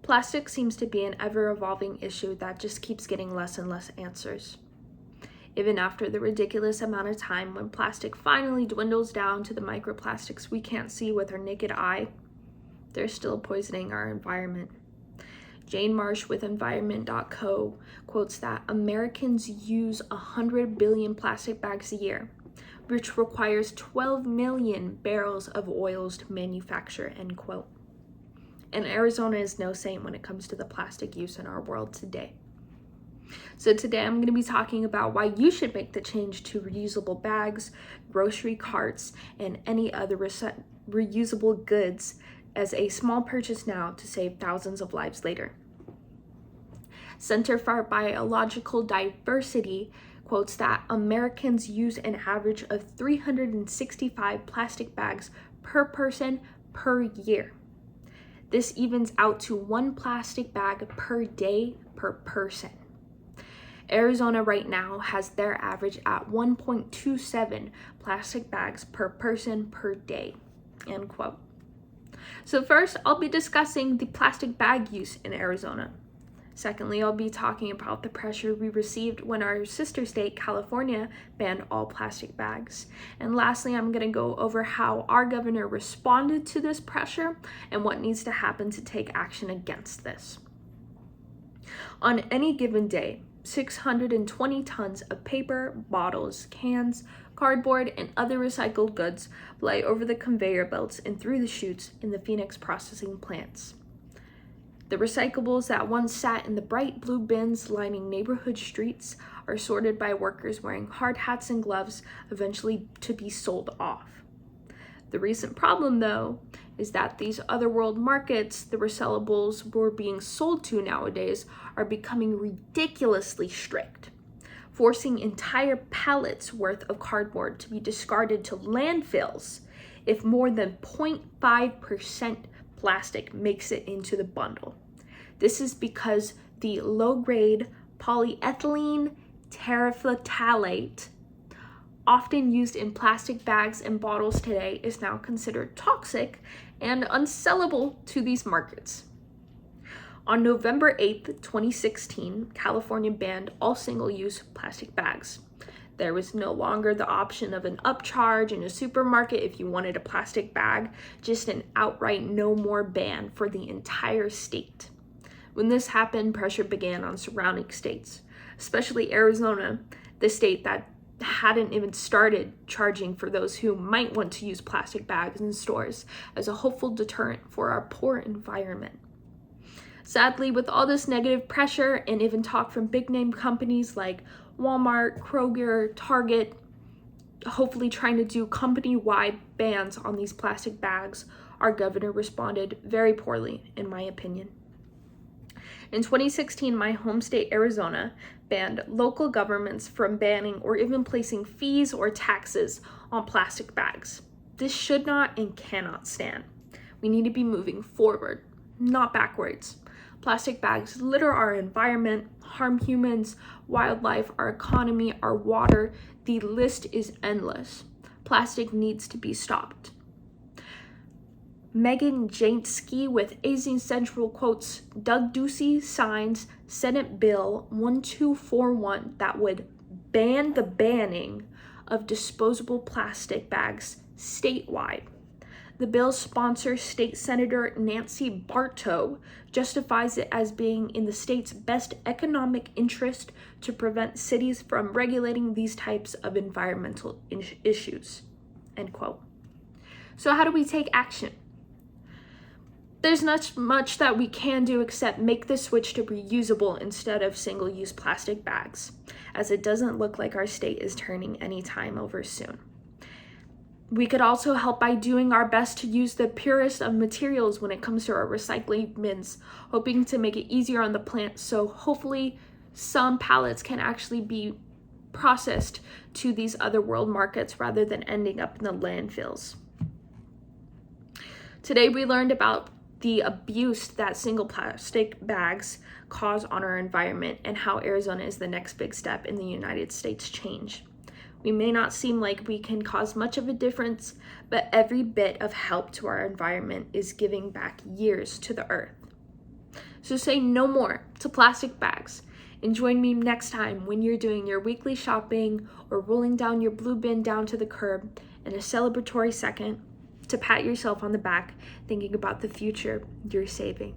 Plastic seems to be an ever-evolving issue that just keeps getting less and less answers. Even after the ridiculous amount of time when plastic finally dwindles down to the microplastics we can't see with our naked eye, they're still poisoning our environment. Jane Marsh with Environment.co quotes that Americans use 100 billion plastic bags a year, which requires 12 million barrels of oils to manufacture, end quote. And Arizona is no saint when it comes to the plastic use in our world today. So today I'm going to be talking about why you should make the change to reusable bags, grocery carts, and any other reusable goods as a small purchase now to save thousands of lives later. Center for Biological Diversity quotes that Americans use an average of 365 plastic bags per person per year. This evens out to 1 plastic bag per day per person. Arizona right now has their average at 1.27 plastic bags per person per day, end quote. So first, I'll be discussing the plastic bag use in Arizona. Secondly, I'll be talking about the pressure we received when our sister state, California, banned all plastic bags. And lastly, I'm going to go over how our governor responded to this pressure and what needs to happen to take action against this. On any given day, 620 tons of paper, bottles, cans, cardboard, and other recycled goods fly over the conveyor belts and through the chutes in the Phoenix processing plants. The recyclables that once sat in the bright blue bins lining neighborhood streets are sorted by workers wearing hard hats and gloves, eventually to be sold off. The recent problem, though, is that these otherworld markets the recyclables were being sold to nowadays are becoming ridiculously strict, forcing entire pallets worth of cardboard to be discarded to landfills if more than 0.5% plastic makes it into the bundle. This is because the low-grade polyethylene terephthalate, often used in plastic bags and bottles today, is now considered toxic and unsellable to these markets. On November 8th, 2016, California banned all single-use plastic bags. There was no longer the option of an upcharge in a supermarket if you wanted a plastic bag, just an outright no more ban for the entire state. When this happened, pressure began on surrounding states, especially Arizona, the state that hadn't even started charging for those who might want to use plastic bags in stores as a hopeful deterrent for our poor environment. Sadly, with all this negative pressure and even talk from big name companies like Walmart, Kroger, Target, hopefully trying to do company-wide bans on these plastic bags, our governor responded very poorly, in my opinion. In 2016, my home state, Arizona, banned local governments from banning or even placing fees or taxes on plastic bags. This should not and cannot stand. We need to be moving forward, not backwards. Plastic bags litter our environment, harm humans, wildlife, our economy, our water. The list is endless. Plastic needs to be stopped. Megan Jansky with AZ Central quotes Doug Ducey signs Senate Bill 1241 that would ban the banning of disposable plastic bags statewide. The bill's sponsor, State Senator Nancy Barto, justifies it as being in the state's best economic interest to prevent cities from regulating these types of environmental issues, end quote. So how do we take action? There's not much that we can do except make the switch to reusable instead of single-use plastic bags, as it doesn't look like our state is turning anytime over soon. We could also help by doing our best to use the purest of materials when it comes to our recycling bins, hoping to make it easier on the plant so hopefully some pallets can actually be processed to these other world markets rather than ending up in the landfills. Today we learned about the abuse that single plastic bags cause on our environment and how Arizona is the next big step in the United States change. We may not seem like we can cause much of a difference, but every bit of help to our environment is giving back years to the earth. So say no more to plastic bags. And join me next time when you're doing your weekly shopping or rolling down your blue bin down to the curb in a celebratory second to pat yourself on the back, thinking about the future you're saving.